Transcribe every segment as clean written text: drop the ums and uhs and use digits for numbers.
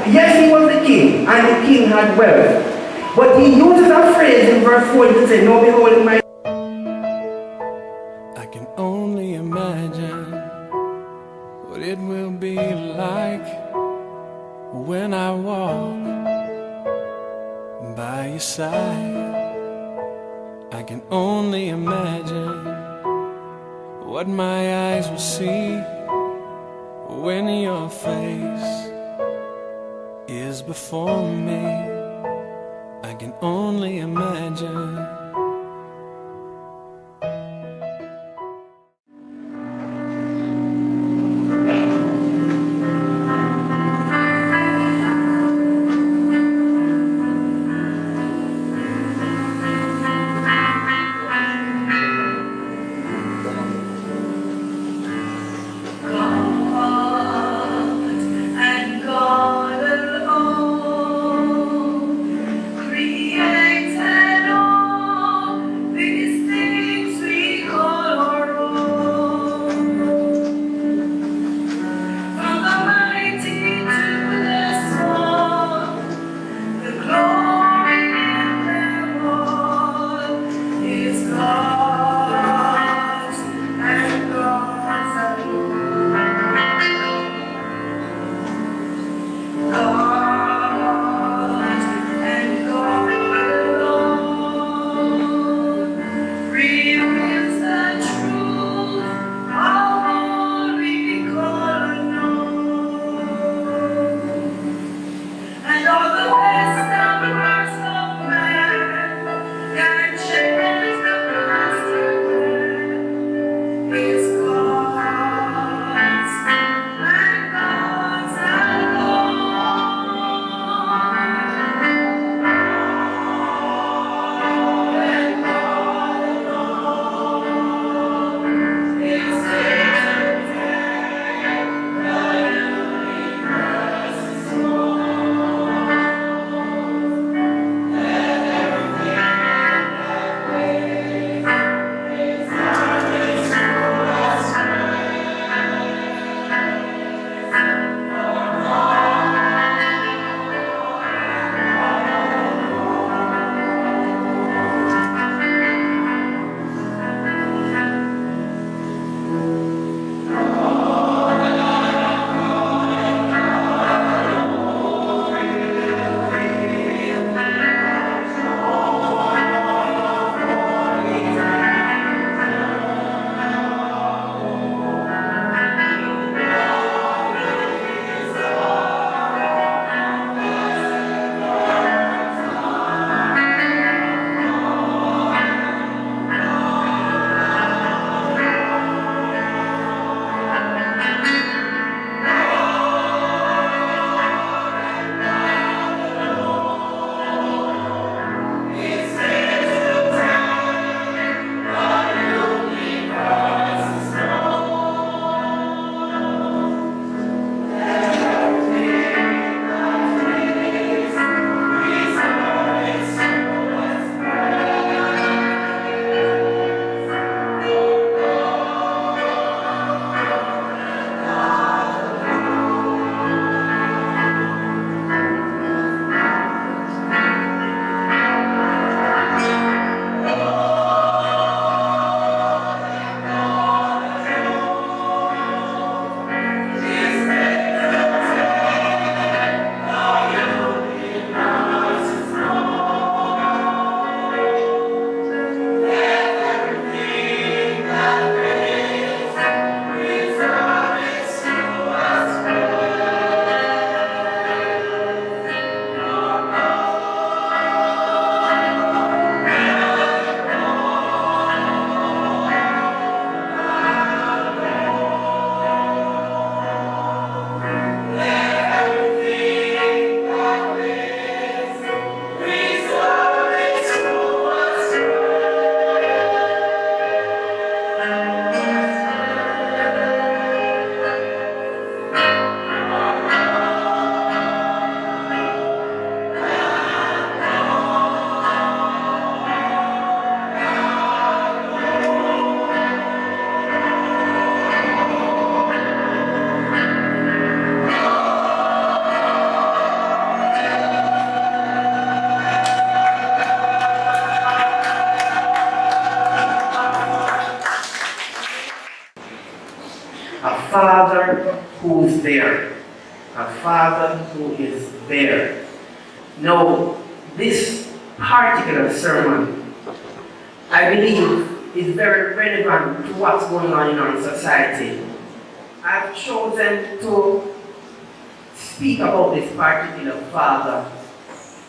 Yes, he was the king, and the king had wealth. But he uses a phrase in verse 40 to say, no, behold, my... I can only imagine what it will be like when I walk by your side. I can only imagine what my eyes will see when your face is before me. I can only imagine. Created all A father who's there. A father who is there. Now, this particular sermon, I believe, is very relevant to what's going on in our society. I've chosen to speak about this particular father,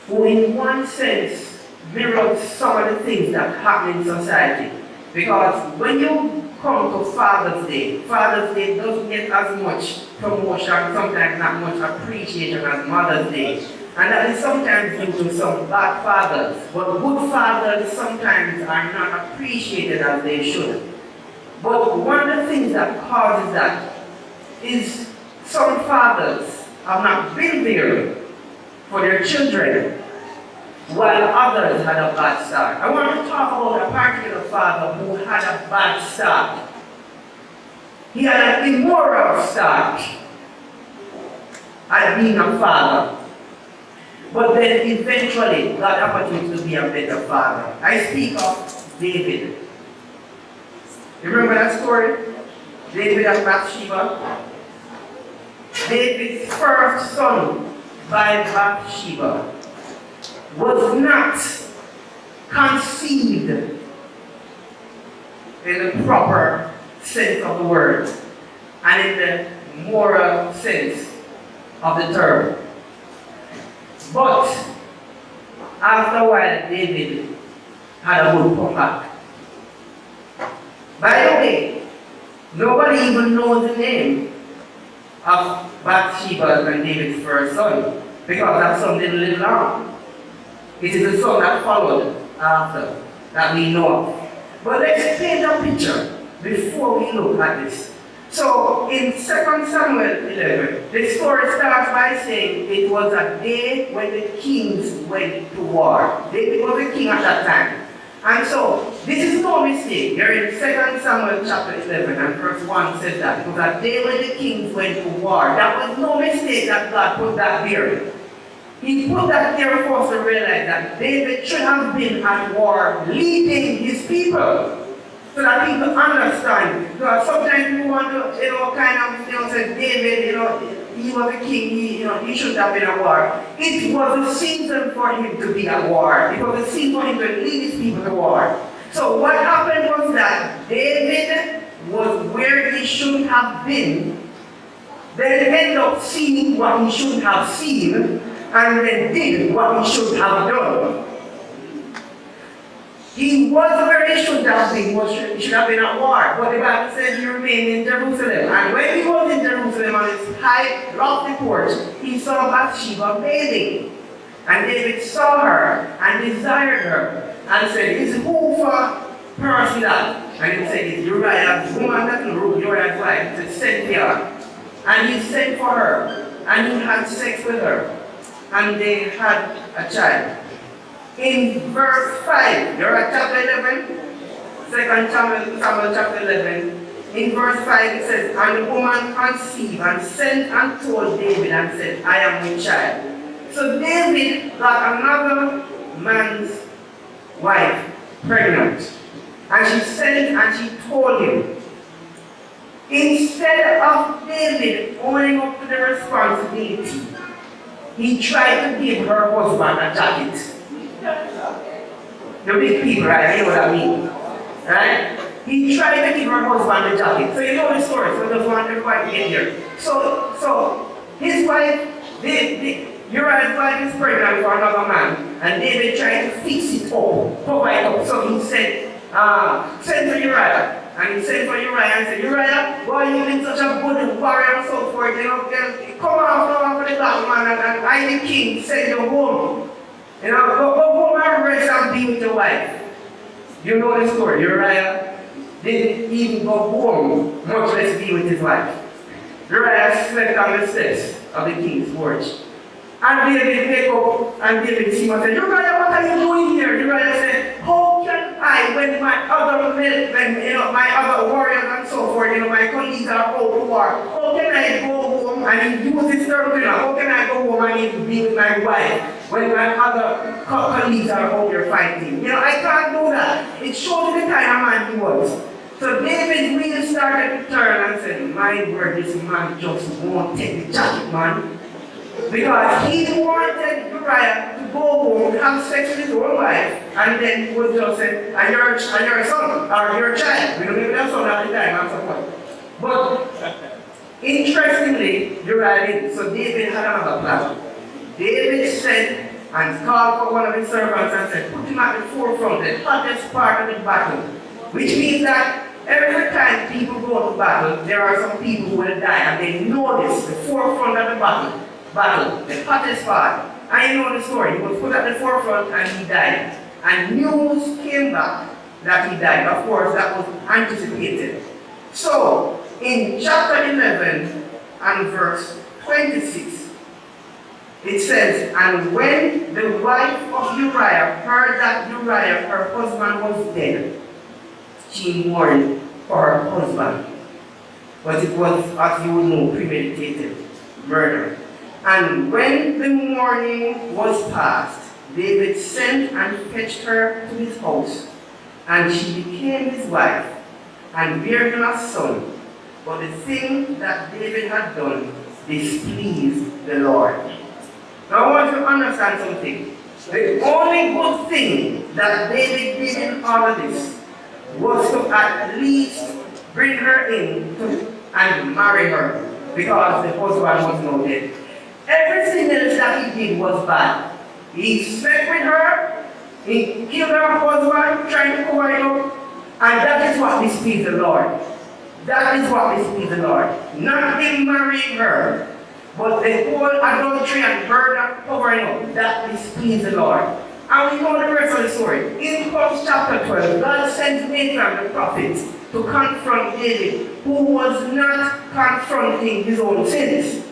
who in one sense mirrors some of the things that happen in society. Because when you come to Father's Day doesn't get as much promotion, sometimes not much appreciation as Mother's Day. And that is sometimes due to some bad fathers. But good fathers sometimes are not appreciated as they should. But one of the things that causes that is some fathers have not been there for their children, while others had a bad start. I want to talk about a particular father who had a bad start. He had an immoral start at being a father. But then eventually God offered him to be a better father. I speak of David. You remember that story? David and Bathsheba? David's first son by Bathsheba was not conceived in the proper sense of the word and in the moral sense of the term. But after a while, David had a good comeback. By the way, nobody even knows the name of Bathsheba and David's first son, because that son didn't live long. It is the son that followed after that we know of. But let's paint a picture before we look at this. So in 2 Samuel 11, the story starts by saying it was a day when the kings went to war. David was a king at that time. And so this is no mistake. Here in 2 Samuel chapter 11 and verse 1 says that it was a day when the kings went to war. That was no mistake that God put that there. He put that there for us to realize that David should have been at war leading his people. So that people understand. Because sometimes people want to, say David, he was a king, he shouldn't have been at war. It was a season for him to be at war. It was a season for him to lead his people to war. So what happened was that David was where he shouldn't have been, then ended up seeing what he shouldn't have seen, and then did what he should have done. He was where he should have been, he should have been at war. But the Bible says he remained in Jerusalem. And when he was in Jerusalem on his high, lofty porch, he saw Bathsheba bathing. And David saw her and desired her and said, "Is who for person that?" And he said, "It's Uriah's woman that Uriah's wife, to send here." And he sent for her and he had sex with her. And they had a child. In verse 5, you're at chapter 11, 2 Samuel chapter 11. In verse 5 it says, "And the woman conceived and sent and told David and said, I am with child." So David got another man's wife pregnant. And she sent and she told him. Instead of David owning up to the responsibility, he tried to give her husband a jacket. The big people, right? You know what I mean? Right? He tried to give her husband a jacket. So you know the story, so just want everybody to get here. So his wife, Uriah's wife is pregnant for another man, and David tried to fix it up, cover it up. So he said, send for Uriah. And he sent for Uriah and said, "Uriah, why are you being such a good warrior and so forth? Come off for the black man, and I, the king, send you home. Go home and rest and be with your wife." You know the story. Uriah didn't even go home, much less be with his wife. Uriah slept on the steps of the king's porch. And David wake up and David see him and said, "Uriah, what are you doing here?" Uriah said, "How can I, when my other men, my other warriors and so forth, my colleagues are out to war, how can I go home and use this term, how can I go home and be with my wife when my other colleagues are out there fighting? I can't do that." It shows the kind of man he was. So David really started to turn and said, my word, this man just won't take the jacket, man. Because he wanted Uriah to go home, have sex with his own wife, and then he would just say, and your son, or your child. We don't even have son at the time, and so forth. But interestingly, Uriah didn't. So David had another plan. David said and called for one of his servants and said, put him at the forefront, the hottest part of the battle. Which means that every time people go to battle, there are some people who will die, and they know this, the forefront of the battle, the hottest part. And you know the story. He was put at the forefront and he died. And news came back that he died. Of course, that was anticipated. So, in chapter 11 and verse 26, it says, and when the wife of Uriah heard that Uriah, her husband, was dead, she mourned for her husband. But it was, as you would know, premeditated murder. And when the mourning was past, David sent and fetched her to his house, and she became his wife, and bare him a son. But the thing that David had done displeased the Lord. Now I want you to understand something. The only good thing that David did in all of this was to at least bring her in and marry her, because the husband was now dead. Everything else that he did was bad. He slept with her, he killed her husband, trying to cover it up, and that is what displeased the Lord. That is what displeased the Lord. Not him marrying her, but the whole adultery and murder covering up, that displeased the Lord. And we know the rest of the story. In chapter 12, God sends Nathan the prophet to confront David, who was not confronting his own sins.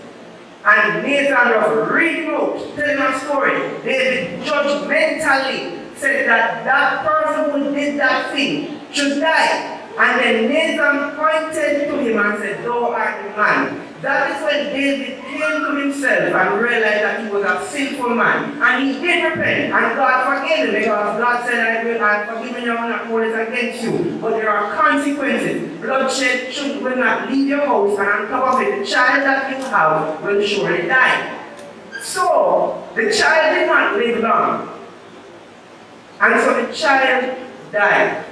And Nathan was reading out, telling a story. David judgmentally said that that person who did that thing should die. And then Nathan pointed to him and said, thou art the man. That is when David came to himself and realized that he was a sinful man. And he did repent, and God forgave him, because God said, I have forgiven you and not hold it against you. But there are consequences. Bloodshed will not leave your house, and on top of it, the child that you have will surely die. So, the child did not live long. And so the child died.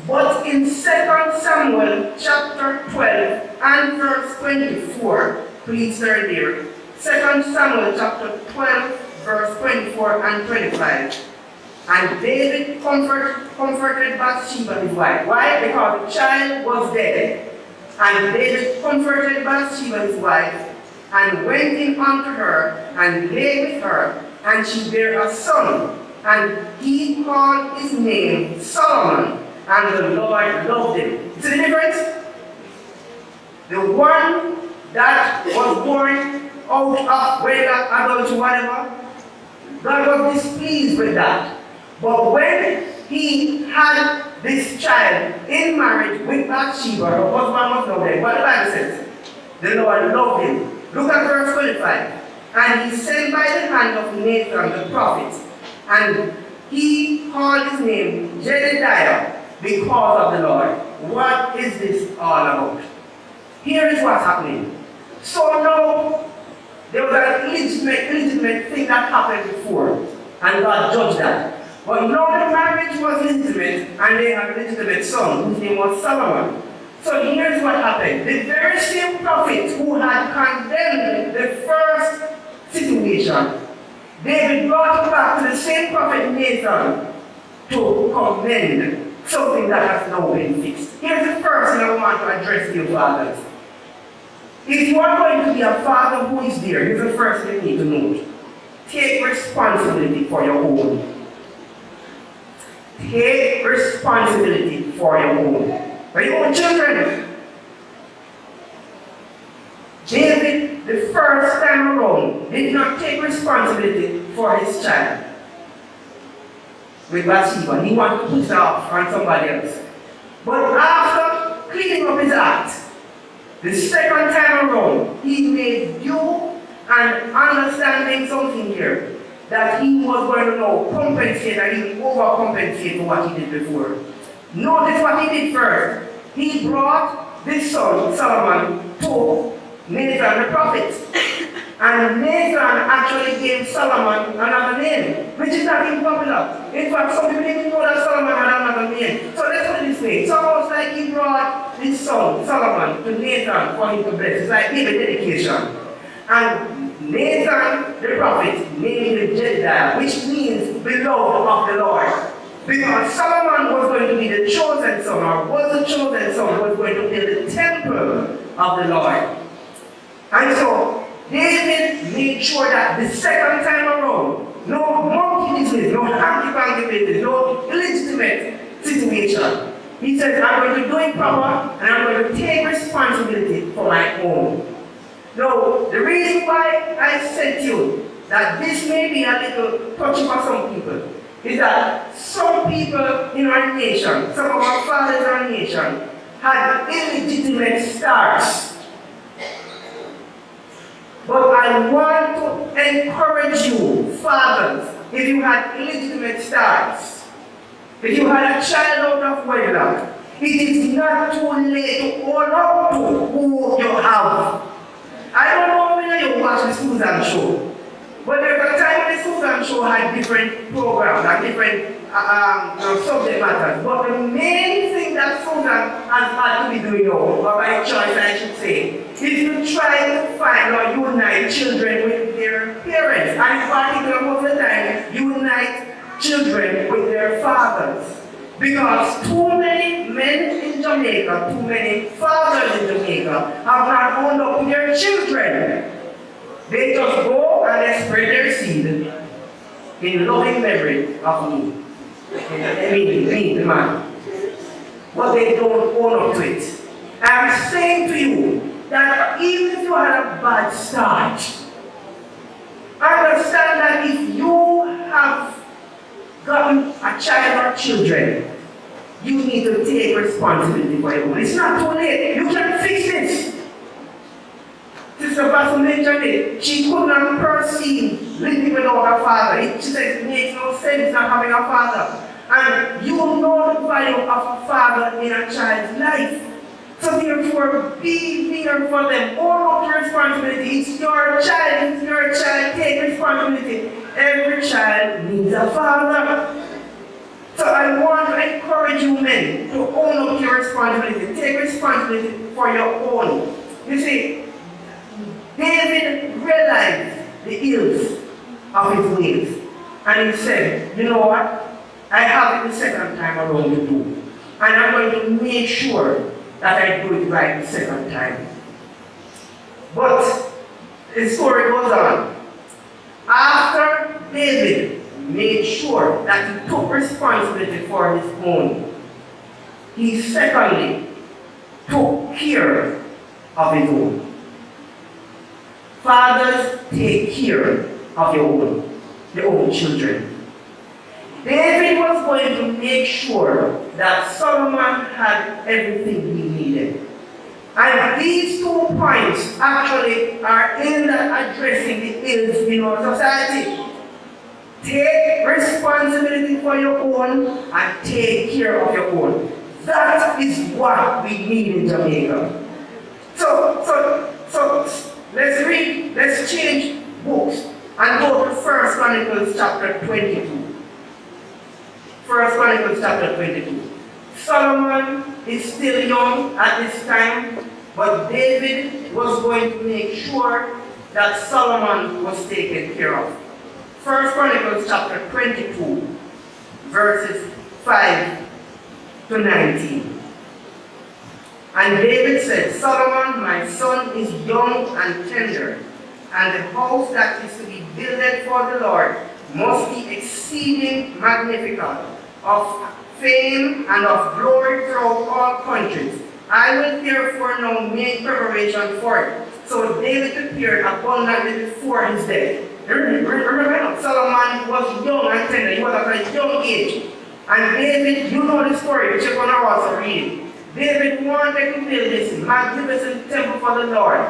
But in 2 Samuel chapter 12 and verse 24, please turn there. 2 Samuel chapter 12, verse 24 and 25. And David comforted Bathsheba his wife. Why? Because the child was dead. And David comforted Bathsheba his wife, and went in unto her, and lay with her, and she bare a son. And he called his name Solomon. And the Lord loved him. See the difference? The one that was born out of wedlock, adultery, whatever, God was displeased with that. But when he had this child in marriage with Bathsheba, her husband was not there. What the Bible says? The Lord loved him. Look at verse 25. And he sent by the hand of Nathan the prophet, and he called his name Jedediah, because of the Lord. What is this all about? Here is what's happening. So now, there was an illegitimate thing that happened before, and God judged that. But now the marriage was legitimate, and they had a legitimate son, whose name was Solomon. So here's what happened. The very same prophet who had condemned the first situation, David brought back to the same prophet Nathan to commend something that has now been fixed. Here's the first thing I want to address to you fathers. If you are going to be a father who is there, here's the first thing you need to know. Take responsibility for your home. Take responsibility for your home. For your own children. David, the first time around, did not take responsibility for his child with Bathsheba. He wanted to put it off on somebody else. But after cleaning up his act, the second time around, he made due and understanding something here, that he was going to now compensate and even overcompensate for what he did before. Notice what he did first. he brought this son, Solomon, to Nathan the prophet. And Nathan actually gave Solomon another name, which is not even popular. In fact, some people didn't know that Solomon had another name. So let's put it this way. It's almost like he brought his son, Solomon, to Nathan for him to bless. It's like giving dedication. And Nathan the prophet named him Jedediah, which means beloved of the Lord. Because Solomon was going to be the chosen son, or was the chosen son, was going to build the temple of the Lord. And so, David made sure that the second time around, no monkey business, no hanky-panky business, no illegitimate situation. He said, I'm going to do it proper, and I'm going to take responsibility for my own. Now, the reason why I said to you that this may be a little touchy for some people is that some people in our nation, some of our fathers in our nation, had illegitimate starts. But I want to encourage you, fathers, if you had illegitimate starts, if you had a child out of wedlock, it is not too late to own up to who you have. I don't know when you watch the Susan show, but there's a time when the Susan show had different programs and different subject matters. But the main thing that Susan has had to be doing now, or by choice I should say, is to try to find or unite children with their parents. And in particular, most of the time, unite children with their fathers. Because too many men in Jamaica, too many fathers in Jamaica have not owned up to their children. They just go and they spread their seed in loving memory of me. Me, the man. But they don't own up to it. I'm saying to you that even if you had a bad start, understand that if you have gotten a child or children, you need to take responsibility for your own. It's not too late. You can fix this. Sister Pastor mentioned it. She could not perceive living without her father. She said it makes no sense not having a father. And you know the value of a father in a child's life. So therefore, be there for them. Own up to responsibility. It's your child. It's your child. Take responsibility. Every child needs a father. So I want to encourage you men to own up to your responsibility. Take responsibility for your own. You see, David realized the ills of his ways. And he said, you know what? I have it the second time around to do. And I'm going to make sure that I do it right the second time. But the story goes on. After David made sure that he took responsibility for his own, he secondly took care of his own. Fathers, take care of your own children. David was going to make sure that Solomon had everything he needed. And these 2 points actually are in addressing the ills in our society. Take responsibility for your own and take care of your own. That is what we need in Jamaica. So let's change books and go to 1 Chronicles chapter 22. 1 Chronicles chapter 22. Solomon is still young at this time, but David was going to make sure that Solomon was taken care of. 1 Chronicles chapter 22, verses 5 to 19. And David said, Solomon, my son, is young and tender, and the house that is to be builded for the Lord must be exceeding magnificent, of fame and of glory throughout all countries. I will therefore now make preparation for it. So David prepared abundantly before his death. Remember, Solomon was young and tender. He was at a young age. And David, you know the story, which you're going to also read. David wanted to build this magnificent temple for the Lord.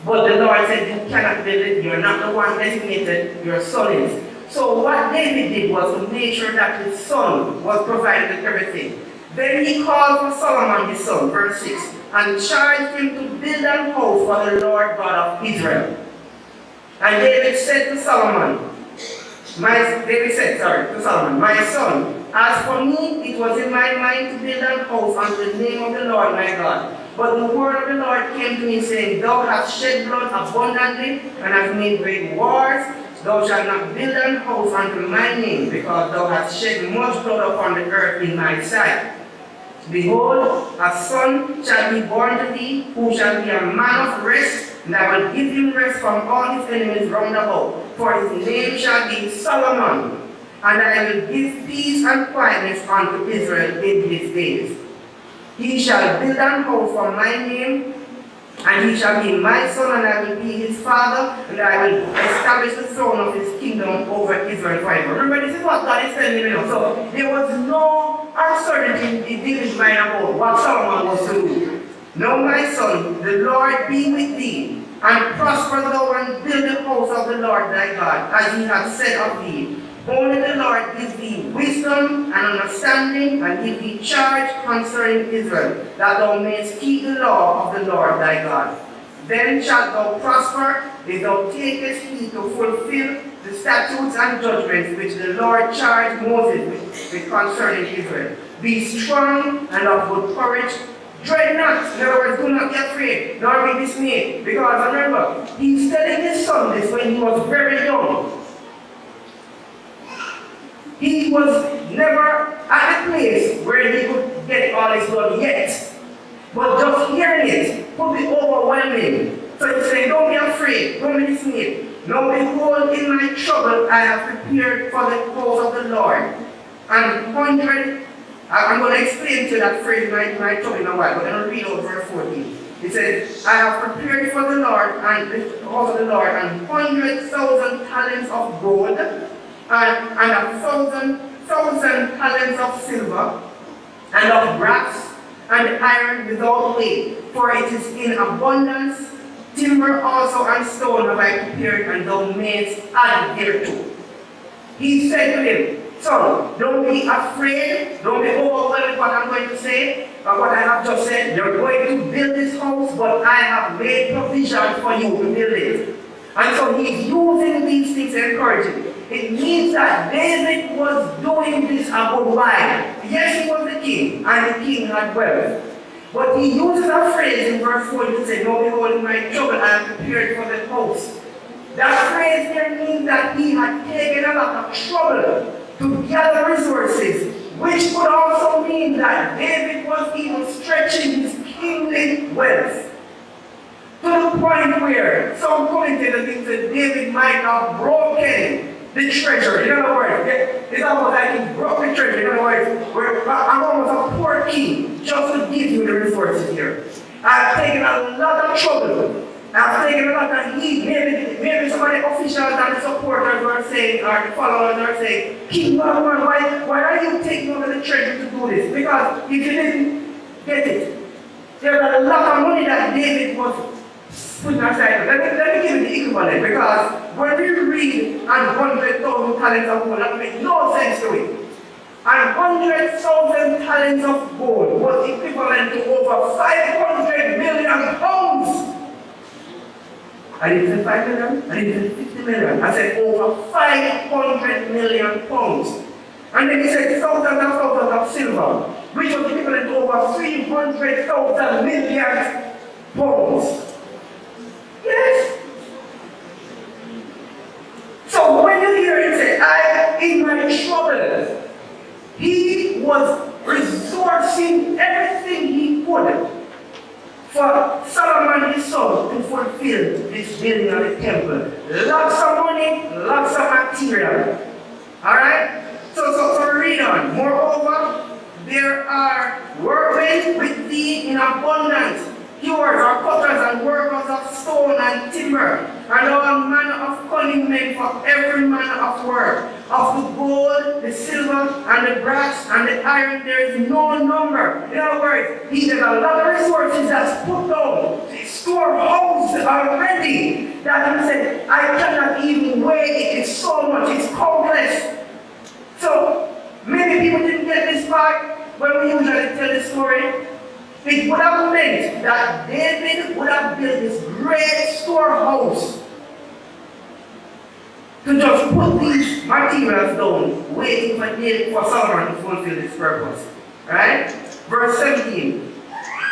But the Lord said, you cannot build it. You're not the one designated. Your son is. So what David did was to make sure that his son was provided with everything. Then he called for Solomon his son, verse 6, and charged him to build an house for the Lord God of Israel. And David said to Solomon, my son, as for me, it was in my mind to build an house unto the name of the Lord my God. But the word of the Lord came to me, saying, Thou hast shed blood abundantly, and hast made great wars. Thou shalt not build an house unto my name, because thou hast shed much blood upon the earth in my sight. Behold, a son shall be born to thee, who shall be a man of rest, and I will give him rest from all his enemies round about. For his name shall be Solomon, and I will give peace and quietness unto Israel in his days. He shall build an house for my name, and he shall be my son, and I will be his father, and I will establish the throne of his kingdom over Israel forever. Remember, this is what God is telling me now. So there was no uncertainty in David's mind about what Solomon was to do. Now, my son, the Lord be with thee, and prosper thou and build the house of the Lord thy God, as he hath said of thee. Only the Lord give thee wisdom and understanding, and give thee charge concerning Israel, that thou mayest keep the law of the Lord thy God. Then shalt thou prosper, if thou takest heed to fulfill the statutes and judgments which the Lord charged Moses with concerning Israel. Be strong and of good courage. Dread not, in other words, do not be afraid, nor be dismayed. Because remember, he's telling his son this when he was very young. He was never at a place where he could get all his blood yet. But just hearing it could be overwhelming. So he's saying, don't be afraid, don't be dismayed. Now behold, in my trouble I have prepared for the cause of the Lord. And 100, I'm going to explain to you that phrase in my trouble in a while, but I'm going to read out verse 14. It says, I have prepared for the Lord and the cause of the Lord, and 100,000 talents of gold, and 1,000 talents of silver, and of brass, and iron without weight, for it is in abundance. Timber also and stone have I prepared, and thou mayest add thereto. He said to him, son, don't be afraid, don't be overwhelmed with what I'm going to say, or what I have just said. You're going to build this house, but I have made provision for you to build it. And so he's using these things to encourage him. It means that David was doing this a good while. Yes, he was the king, and the king had wealth. But he uses a phrase in verse 4 to say, no, behold, in my trouble I am prepared for the house. That phrase there means that he had taken a lot of trouble to gather resources, which could also mean that David was even stretching his kingly wealth. To the point where some commentators think that David might have broken the treasure. In other words, it's almost like he broke the treasure. In other words, I'm almost a poor king just to give you the resources here. I've taken a lot of trouble. I've taken a lot of heat. Maybe some of the officials and the supporters were saying, or the followers are saying, King Solomon, why are you taking over the treasure to do this? Because if you didn't get it, there's a lot of money that David was putting aside. Let me give you the equivalent, because when we read and 100,000 talents of gold, that makes no sense to it. And 100,000 talents of gold was equivalent to over 500 million pounds. I didn't say 5 million, I didn't say 50 million. I said over 500 million pounds. And then he said thousands and thousands of silver, which was equivalent to over 300,000 million pounds. Yes. So when you hear him say, I am in my trouble, he was resourcing everything he could for Solomon his son to fulfill this building of the temple. Lots of money, lots of material. Alright? So read on. Moreover, there are workmen with thee in abundance, hewers or cutters and workers of stone and timber, and all manner of cunning men for every manner of work. Of the gold, the silver, and the brass, and the iron, there is no number. In other words, he has a lot of resources that's put down, storehouse already, that he said, I cannot even weigh it. It's so much, it's countless. So, many people didn't get this part, when we usually tell the story, it would have meant that David would have built this great storehouse to just put these materials down, waiting for Solomon to fulfill his purpose. Right? Verse 17.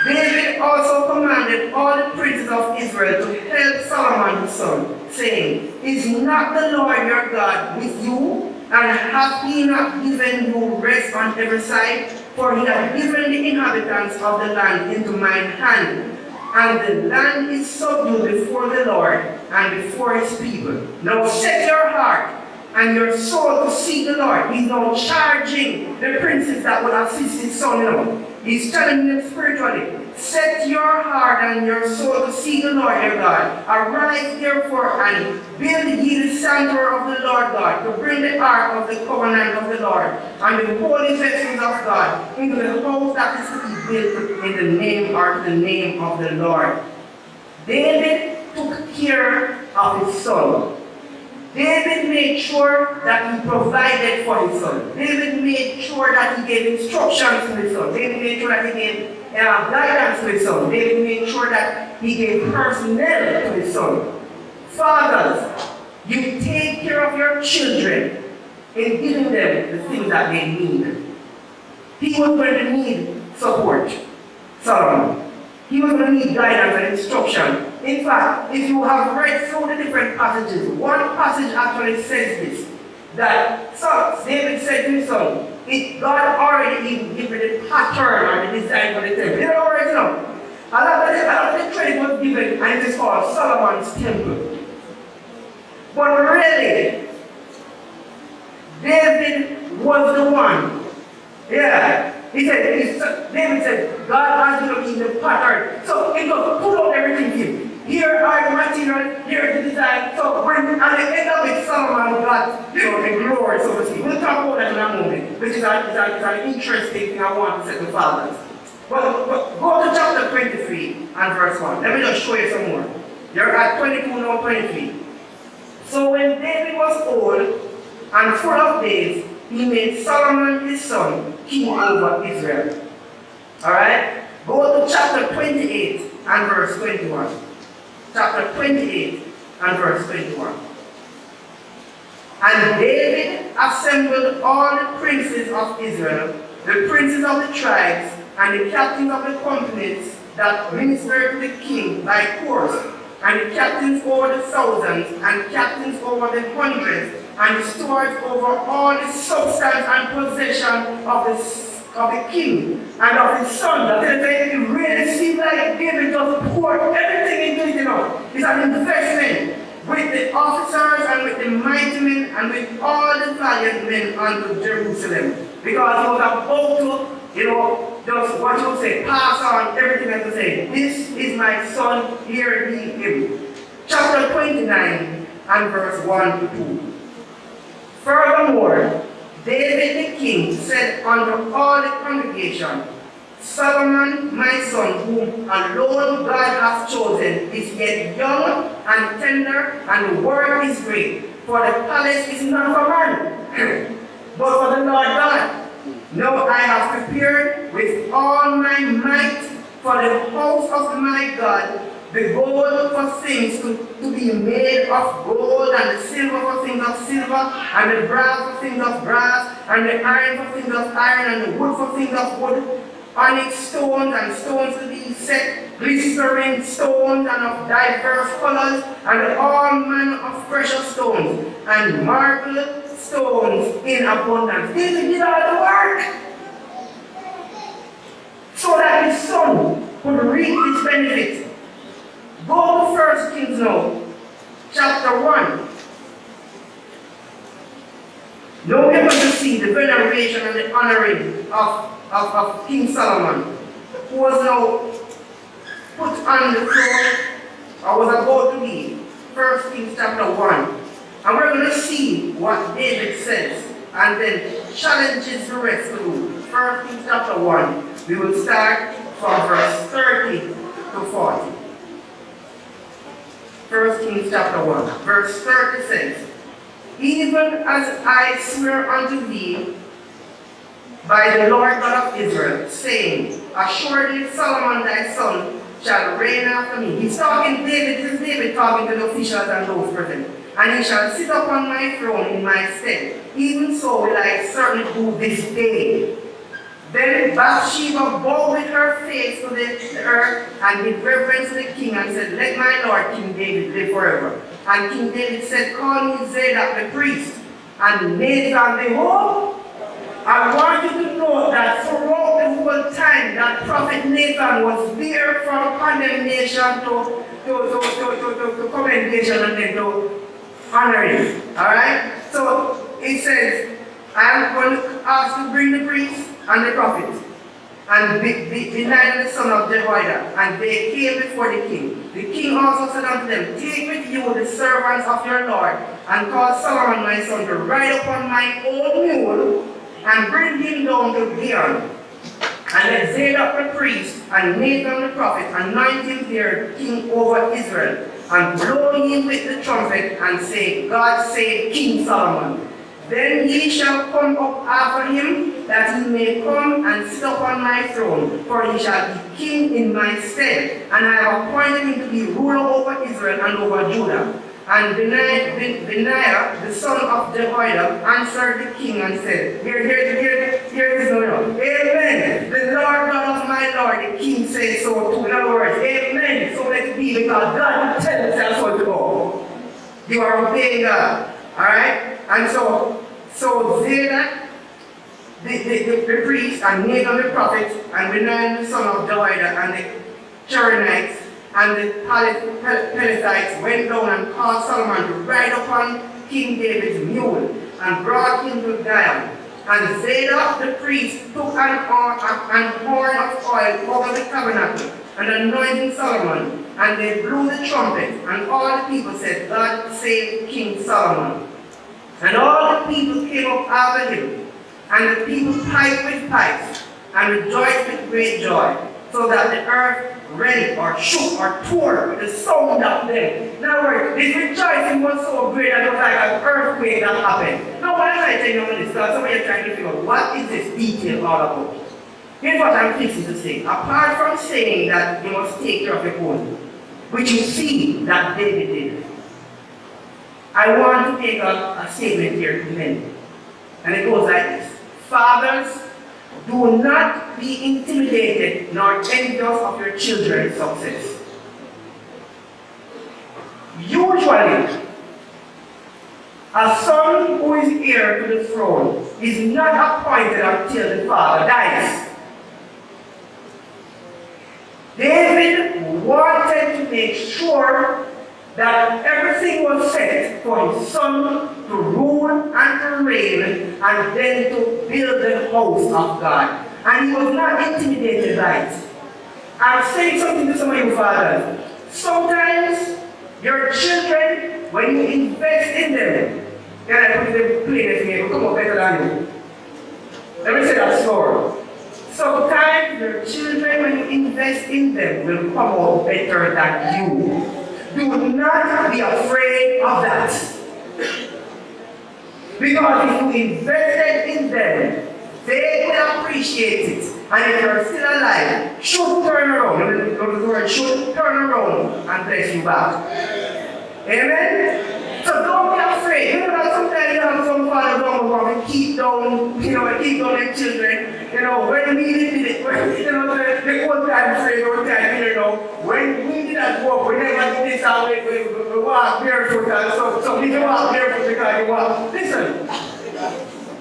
David also commanded all the princes of Israel to help Solomon his son, saying, Is not the Lord your God with you? And hath he not given you rest on every side? For he hath given the inhabitants of the land into mine hand. And the land is subdued before the Lord and before his people. Now set your heart and your soul to seek the Lord. He's now charging the princes that will assist his son. He's telling them spiritually, set your heart and your soul to seek the Lord your God. Arise therefore and build ye the sanctuary of the Lord God, to bring the ark of the covenant of the Lord, and the holy vessels of God, into the house that is to be built in the name or the name of the Lord. David took care of his son. David made sure that he provided for his son. David made sure that he gave instructions to his son. David made sure that he gave guidance to his son. David made sure that he gave personnel to his son. Fathers, you take care of your children in giving them the things that they need. He was going to need support, Solomon. He was going to need guidance and instruction. In fact, if you have read through the different passages, one passage actually says this, that David said to his son, God already even given the pattern and the design for the temple. You know already know. A lot of the credit was given, and it is called Solomon's temple. But really, David was the one. Yeah. David said, God has given me the pattern. So he goes, put out everything here. Here are the material, here is the design. So when at the end of it, Solomon got, the glory, so to speak. We'll talk about that in a moment, which is an interesting thing I want to say to fathers. But go to chapter 23 and verse 1. Let me just show you some more. You're at 22 now, 23. So when David was old and full of days, he made Solomon his son king over Israel. Alright? Go to chapter 28 and verse 21. Chapter 28 and verse 21. And David assembled all the princes of Israel, the princes of the tribes, and the captains of the companies that ministered to the king by course, and the captains over the thousands, and captains over the hundreds, and the stewards over all the substance and possession of the king and of his son. That it really seems like David just poured everything into it, It's an investment with the officers and with the mighty men and with all the valiant men unto Jerusalem. Because he was about to, just what you would say, pass on everything and to say, this is my son, hear ye him. Chapter 29 and verse 1 to 2. Furthermore, David the king said unto all the congregation, Solomon my son, whom alone God hath chosen, is yet young and tender, and the work is great. For the palace is not for man, but for the Lord God. Now I have prepared with all my might for the house of my God the gold for things to be made of gold, and the silver for things of silver, and the brass for things of brass, and the iron for things of iron, and the wood for things of wood, onyx stones and stones to be set, glistering stones and of diverse colors, and all manner of precious stones, and marble stones in abundance. David did all the work so that his son could reap his benefit. Go to 1 Kings now, chapter 1. Now we're going to see the veneration and the honoring of King Solomon, who was now put on the throne, or was about to be. 1 Kings chapter 1. And we're going to see what David says, and then challenges the rest to do. 1 Kings chapter 1. We will start from verse 30 to 40. 1 Kings chapter 1, verse 30 says, Even as I swear unto thee by the Lord God of Israel, saying, assuredly Solomon thy son shall reign after me. He's talking David, this is David talking to the officials and those present. And he shall sit upon my throne in my stead. Even so will I certainly do this day. Then Bathsheba bowed with her face to the earth and did reverence to the king and said, let my lord King David live forever. And King David said, call me Zadok the priest and Nathan the whole. I want you to know that throughout the whole time that prophet Nathan was there from condemnation to commendation and then to honoring. Alright? So it says, I am going to ask to bring the priest and the prophet and Benaiah the son of Jehoiada, and they came before the king. The king also said unto them, take with you the servants of your Lord, and cause Solomon my son to ride upon my own mule, and bring him down to Gihon. And let Zadok the priest and Nathan the prophet anoint him there king over Israel, and blow him with the trumpet, and say, God save King Solomon. Then ye shall come up after him, that he may come and sit upon my throne, for he shall be king in my stead, and I have appointed him to be ruler over Israel and over Judah. And Benaiah, the son of Jehoiada, answered the king and said, Here is no. Amen. The Lord God of my Lord, the king says so too. In other words, amen. So let it be, because God will tell us that's what to go. You are obeying God. Alright? And so Zadok, the priest, and Nathan the prophet, and Benaiah the son of Jehoiada, and the Cherethites, and the Pelethites went down and caused Solomon to ride upon King David's mule, and brought him to Gihon. And Zadok the priest took an horn of oil over the tabernacle, and anointed Solomon, and they blew the trumpet, and all the people said, God save King Solomon. And all the people came up after him, and the people piped with pipes, and rejoiced with great joy, so that the earth rent or shook or tore with the sound of them. In other words, this rejoicing was so great that it was like an earthquake that happened. Now, why am I telling you this? Because some of you are trying to figure out what is this detail all about. Here's what I'm fixing to say. Apart from saying that you must take care of your own, which you see that David did, I want to make a statement here to men. And it goes like this. Fathers, do not be intimidated nor envious of your children's success. Usually, a son who is heir to the throne is not appointed until the father dies. David wanted to make sure that everything was set for his son to rule and to reign, and then to build the house of God. And he was not intimidated by it. I'm saying something to some of you fathers. Sometimes your children, when you invest in them, can I put them plain here, come up better than you. Let me say that slower. Sometimes your children, when you invest in them, will come out better than you. Do not be afraid of that. Because if you invested in them, they will appreciate it. And if you're still alive, should turn around. The word should turn around and bless you back. Amen? So don't be afraid. You know that sometimes you have some fathers who want to keep down their children. You know, when we did it, the old time phrase, old time, when we did that walk, we never did this our way, we walk barefoot, and so we can walk barefoot because you walk. Listen,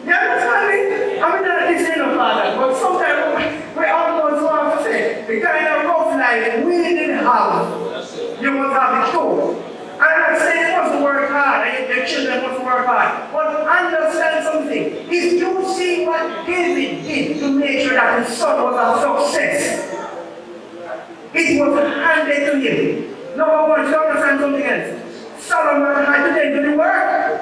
you understand me? I mean, not listening to father, but sometimes we almost want to say, the kind of rough life we didn't have, you must have it too. I'm not saying you must work hard, and your children must work hard. But understand something. If you see what David did to make sure that his son was a success, it was handed to him. Number one, you understand something else. Solomon had to then do the work.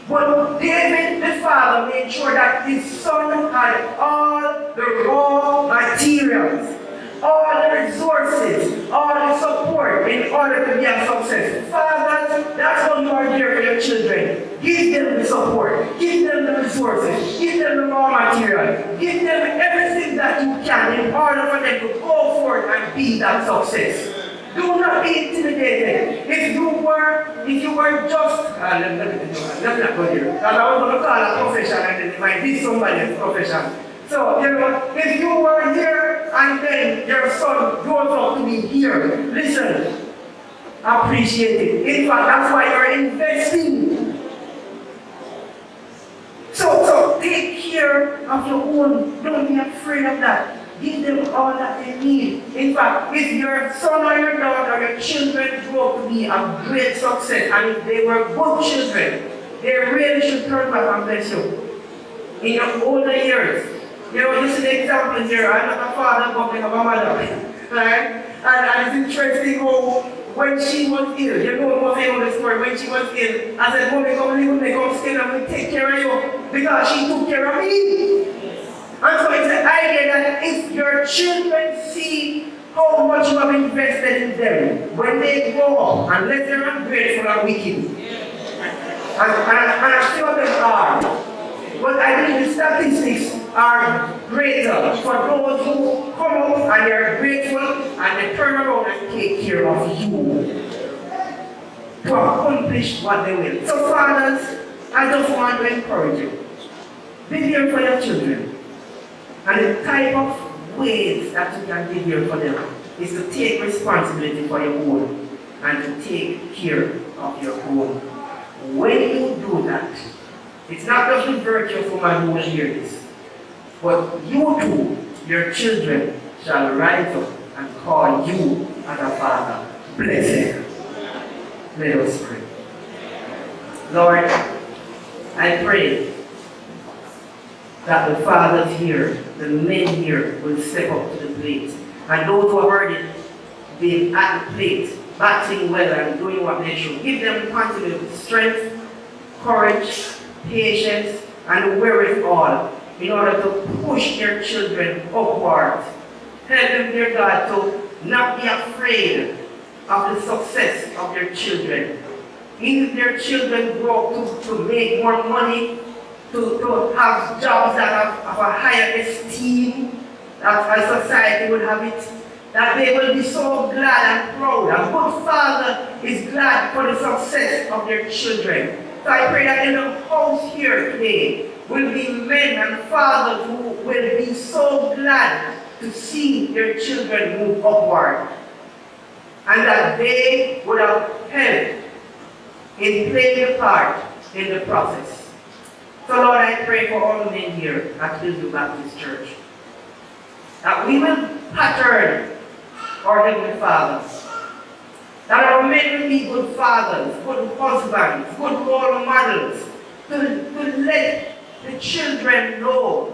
But David, the father, made sure that his son had all the raw materials. all the resources, all the support in order to be a success. Fathers, that's how you are there for your children. Give them the support, give them the resources, give them the raw material, give them everything that you can in order for them to go forward and be that success. Do not be intimidated. If you were just, let me not go here. Because I was going to call a profession and then it might be somebody's profession. So, if you were here and then your son grows up to be here, listen, appreciate it. In fact, that's why you're investing. So take care of your own. Don't be afraid of that. Give them all that they need. In fact, if your son or your daughter or your children grow up to be a great success, and if they were good children, they really should turn back and bless you. In your older years, you see the example here. I'm not a father, but I have a mother. Right? And it's interesting how when she was ill, you know what I the story, when she was ill, I said, Mommy, come live with me, come stay and we take care of you. Because she took care of me. And so it's the idea that if your children see how much you have invested in them, when they grow up, unless they're ungrateful or wicked, and I see what they are, but I think the statistics are greater for those who come up and they're grateful and they turn around and take care of you to accomplish what they will. So fathers, I just want to encourage you. Be there for your children. And the type of ways that you can be there for them is to take responsibility for your own and to take care of your own. When you do that, it's not just the virtuous woman who will hear this, but you too, your children, shall rise up and call you as a father blessed. Let us pray. Lord, I pray that the fathers here, the men here, will step up to the plate. And those who have already been at the plate, battling well and doing what they should, give them continued strength, courage, patience, and wherewithal in order to push their children upward. Help them, dear God, to not be afraid of the success of their children. Even if their children grow up to make more money, to have jobs that have a higher esteem, that a society would have it, that they will be so glad and proud. A good father is glad for the success of their children. So I pray that in the house here today will be men and fathers who will be so glad to see their children move upward. And that they would have helped in playing a part in the process. So Lord, I pray for all the men here at Hillview Baptist Church, that we will pattern our Heavenly Father, that our men will be good fathers, good husbands, good role models, to let the children know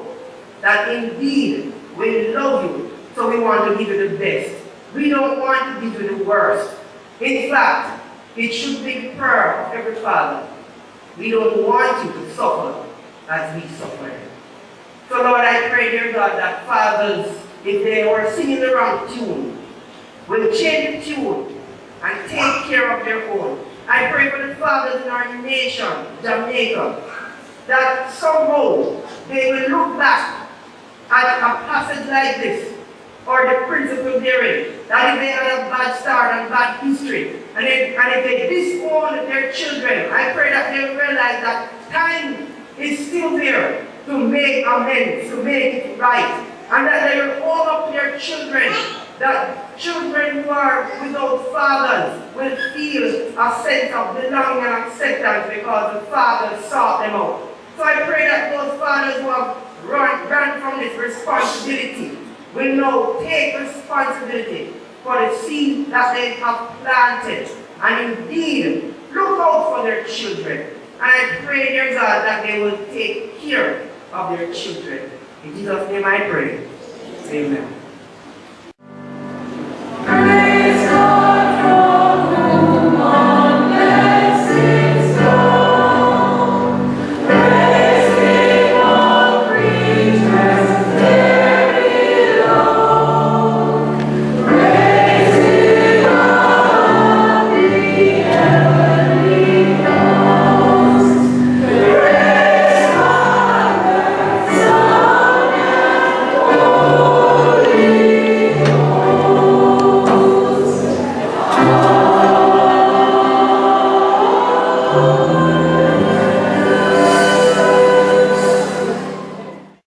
that indeed we love you, so we want to give you the best. We don't want to give you the worst. In fact, it should be the prayer of every father. We don't want you to suffer as we suffer. So Lord, I pray, dear God, that fathers, if they were singing the wrong tune, will change the tune and take care of their own. I pray for the fathers in our nation, Jamaica, that somehow they will look back at a passage like this, or the principle therein, that if they had a bad start and bad history, and if they disown their children, I pray that they will realize that time is still there to make amends, to make it right, and that they will hold up their children, that children who are without fathers will feel a sense of belonging and acceptance because the fathers sought them out. So I pray that those fathers who have run from this responsibility will now take responsibility for the seed that they have planted, and indeed look out for their children. And I pray, dear God, that they will take care of their children. In Jesus' name I pray. Amen. Praise God from whom all blessings flow. Praise Him, all creatures there below. Lord.